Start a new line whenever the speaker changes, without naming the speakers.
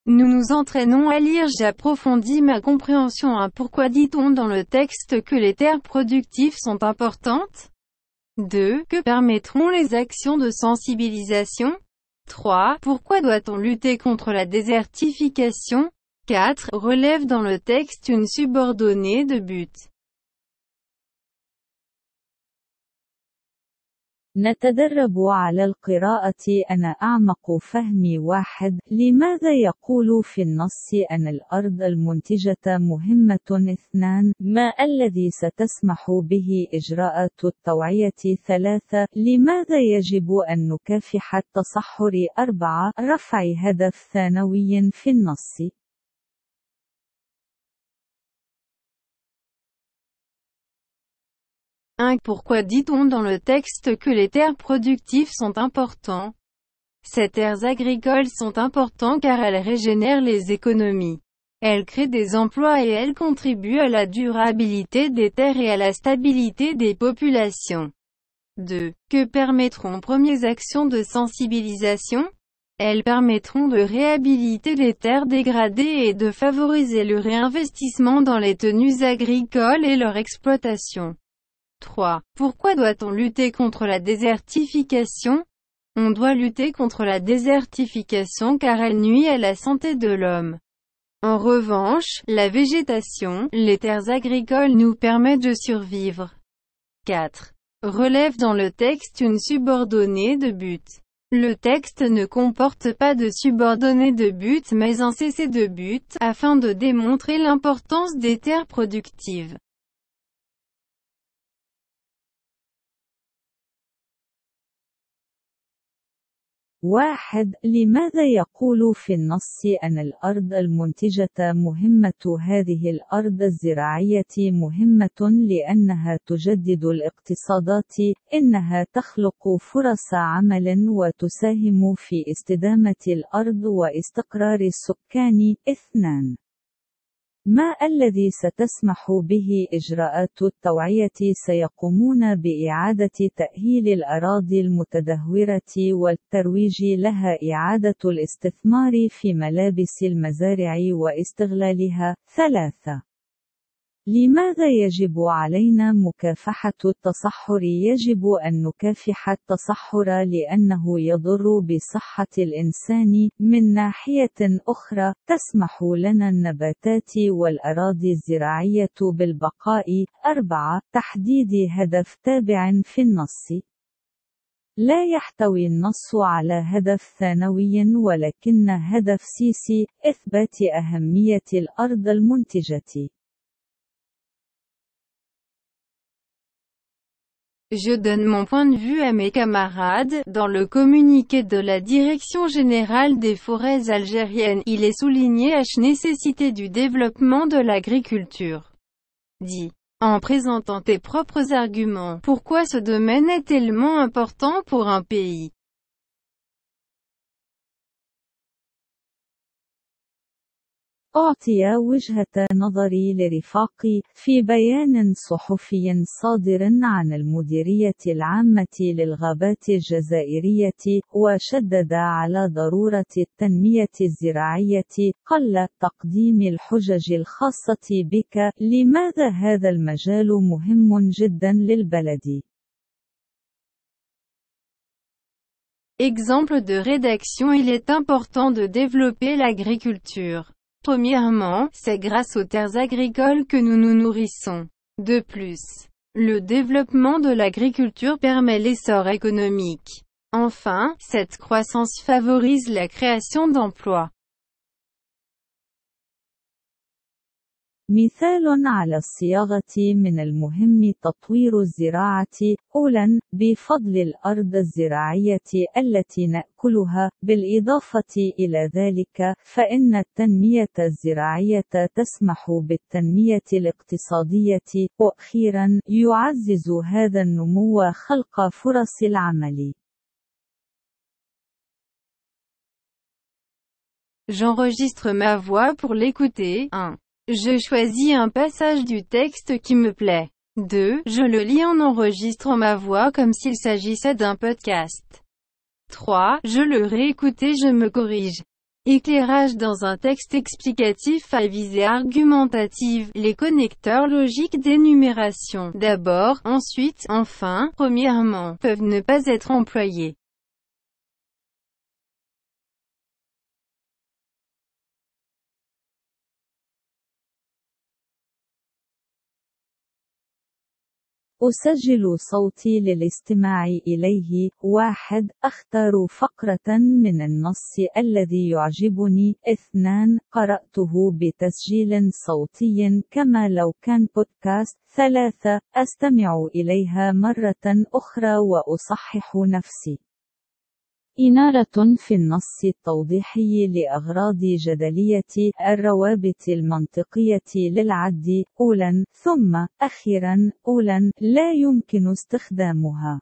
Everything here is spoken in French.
Nous nous entraînons à lire. J'approfondis ma compréhension. 1. Pourquoi dit-on dans le texte que les terres productives sont importantes? 2. Que permettront les actions de sensibilisation? 3. Pourquoi doit-on lutter contre la désertification? 4. Relève dans le texte une subordonnée de but.
نتدرب على القراءة. أنا أعمق فهمي. 1. لماذا يقول في النص أن الأرض المنتجة مهمة؟ 2. ما الذي ستسمح به إجراءات التوعية؟ 3. لماذا يجب أن نكافح التصحر؟ 4. رفع هدف ثانوي في النص.
1. Pourquoi dit-on dans le texte que les terres productives sont importantes? Ces terres agricoles sont importantes car elles régénèrent les économies. Elles créent des emplois et elles contribuent à la durabilité des terres et à la stabilité des populations. 2. Que permettront premières actions de sensibilisation? Elles permettront de réhabiliter les terres dégradées et de favoriser le réinvestissement dans les tenues agricoles et leur exploitation. 3. Pourquoi doit-on lutter contre la désertification? On doit lutter contre la désertification car elle nuit à la santé de l'homme. En revanche, la végétation, les terres agricoles nous permettent de survivre. 4. Relève dans le texte une subordonnée de but. Le texte ne comporte pas de subordonnée de but mais un cessez de but, afin de démontrer l'importance des terres productives.
1. لماذا يقول في النص أن الأرض المنتجة مهمة؟ هذه الأرض الزراعية مهمة لأنها تجدد الاقتصادات، إنها تخلق فرص عمل وتساهم في استدامة الأرض واستقرار السكان. 2. ما الذي ستسمح به إجراءات التوعية؟ سيقومون بإعادة تأهيل الأراضي المتدهورة والترويج لها، إعادة الاستثمار في ملابس المزارع واستغلالها. 3. لماذا يجب علينا مكافحة التصحر؟ يجب أن نكافح التصحر لأنه يضر بصحة الإنسان. من ناحية أخرى، تسمح لنا النباتات والأراضي الزراعية بالبقاء. 4. تحديد هدف تابع في النص. لا يحتوي النص على هدف ثانوي ولكن هدف سياسي، إثبات أهمية الأرض المنتجة.
Je donne mon point de vue à mes camarades. Dans le communiqué de la Direction générale des forêts algériennes, il est souligné la nécessité du développement de l'agriculture. Dis, en présentant tes propres arguments, pourquoi ce domaine est tellement important pour un pays?
أعطي وجهة نظري لرفاقي في بيان صحفي صادر عن المديرية العامة للغابات الجزائرية، وشدد على ضرورة التنمية الزراعية. قل تقديم الحجج الخاصة بك. لماذا هذا المجال مهم جدا للبلد؟
Exemple de rédaction. Il est important de développer l'agriculture. Premièrement, c'est grâce aux terres agricoles que nous nous nourrissons. De plus, le développement de l'agriculture permet l'essor économique. Enfin, cette croissance favorise la création d'emplois.
مثال على الصياغة. من المهم تطوير الزراعة. أولاً، بفضل الأرض الزراعية التي نأكلها، بالإضافة إلى ذلك، فإن التنمية الزراعية تسمح بالتنمية الاقتصادية، وأخيراً، يعزز هذا النمو خلق فرص العمل.
J'enregistre ma voix pour l'écouter. 1. Je choisis un passage du texte qui me plaît. 2. Je le lis en enregistrant ma voix comme s'il s'agissait d'un podcast. 3. Je le réécoute et je me corrige. Éclairage dans un texte explicatif à visée argumentative, les connecteurs logiques d'énumération, d'abord, ensuite, enfin, premièrement, peuvent ne pas être employés.
أسجل صوتي للاستماع إليه. 1. أختار فقرة من النص الذي يعجبني. 2. قرأته بتسجيل صوتي كما لو كان بودكاست. 3. أستمع إليها مرة أخرى وأصحح نفسي. إنارة في النص التوضيحي لأغراض جدلية الروابط المنطقية للعد. أولاً، ثم أخيراً. أولاً، لا يمكن استخدامها.